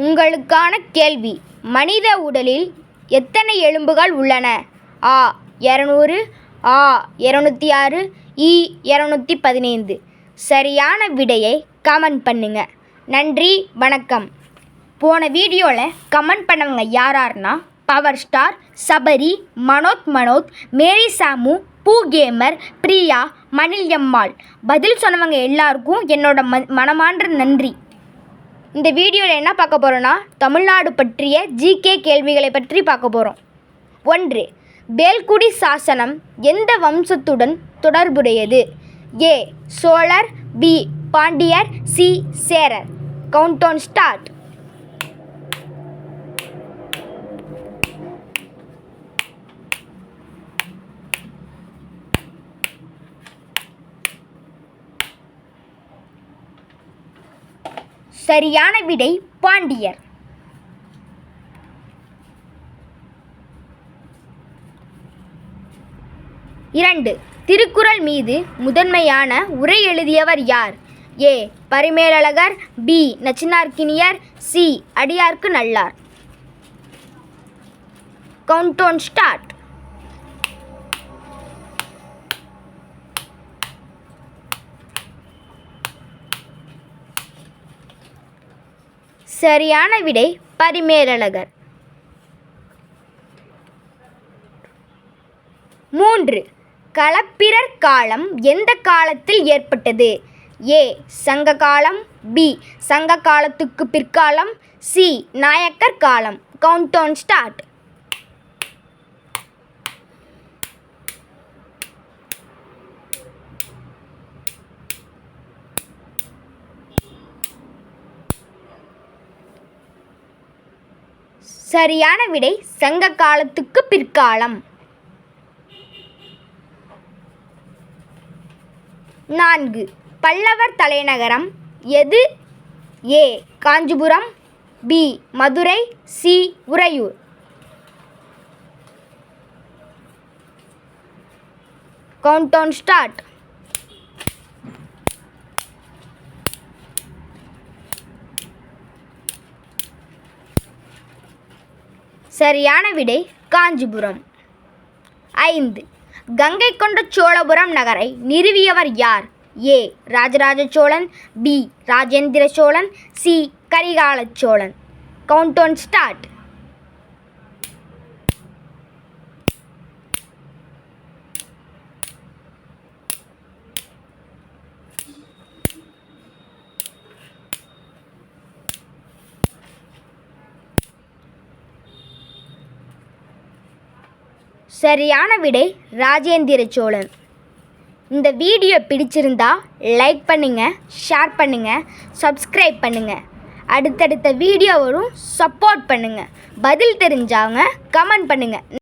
உங்களுக்கான கேள்வி: மனித உடலில் எத்தனை எலும்புகள் உள்ளன? ஆ 200, ஆ 206, இ 215. சரியான விடையை கமெண்ட் பண்ணுங்க. நன்றி, வணக்கம். போன வீடியோவில் கமெண்ட் பண்ணவங்க யாரார்னா பவர் ஸ்டார், சபரி, மனோத், மேரி சாமு, பூ கேமர், பிரியா, மணில்யம்மாள். பதில் சொன்னவங்க எல்லாருக்கும் என்னோட மனமார்ந்த நன்றி. இந்த வீடியோவில் என்ன பார்க்க போகிறோன்னா, தமிழ்நாடு பற்றிய ஜிகே கேள்விகளை பற்றி பார்க்க போகிறோம். 1. வேல்குடி சாசனம் எந்த வம்சத்துடன் தொடர்புடையது? ஏ சோழர், பி பாண்டியர், சி சேரர். Countdown start. சரியான விடை பாண்டியர். 2. திருக்குறள் மீது முதன்மையான உரை எழுதியவர் யார்? ஏ பரிமேலழகர், பி நச்சினார்க்கினியர், சி அடியார்க்கு நல்லார். Countdown start. சரியான விடை பரிமேலழகர். 3. களப்பிரர் காலம் எந்த காலத்தில் ஏற்பட்டது? ஏ சங்க காலம், பி சங்க காலத்துக்கு பிற்காலம், சி நாயக்கர் காலம். Countdown start. சரியான விடை சங்க காலத்துக்கு பிற்காலம். 4. பல்லவர் தலைநகரம் எது? A Kanchipuram, B Madurai, C Uraiyur. Countdown start. சரியான விடை காஞ்சிபுரம். 5. கங்கை கொண்ட சோழபுரம் நகரை நிறுவியவர் யார்? A Rajaraja Cholan, B Rajendra Cholan, C Karikala Cholan. Countdown start. சரியான விடை ராஜேந்திர சோழன். இந்த வீடியோ பிடிச்சிருந்தா லைக் பண்ணுங்கள், ஷேர் பண்ணுங்கள், சப்ஸ்கிரைப் பண்ணுங்கள். அடுத்தடுத்த வீடியோ வரும், சப்போர்ட் பண்ணுங்கள். பதில் தெரிஞ்சவங்க கமெண்ட் பண்ணுங்கள்.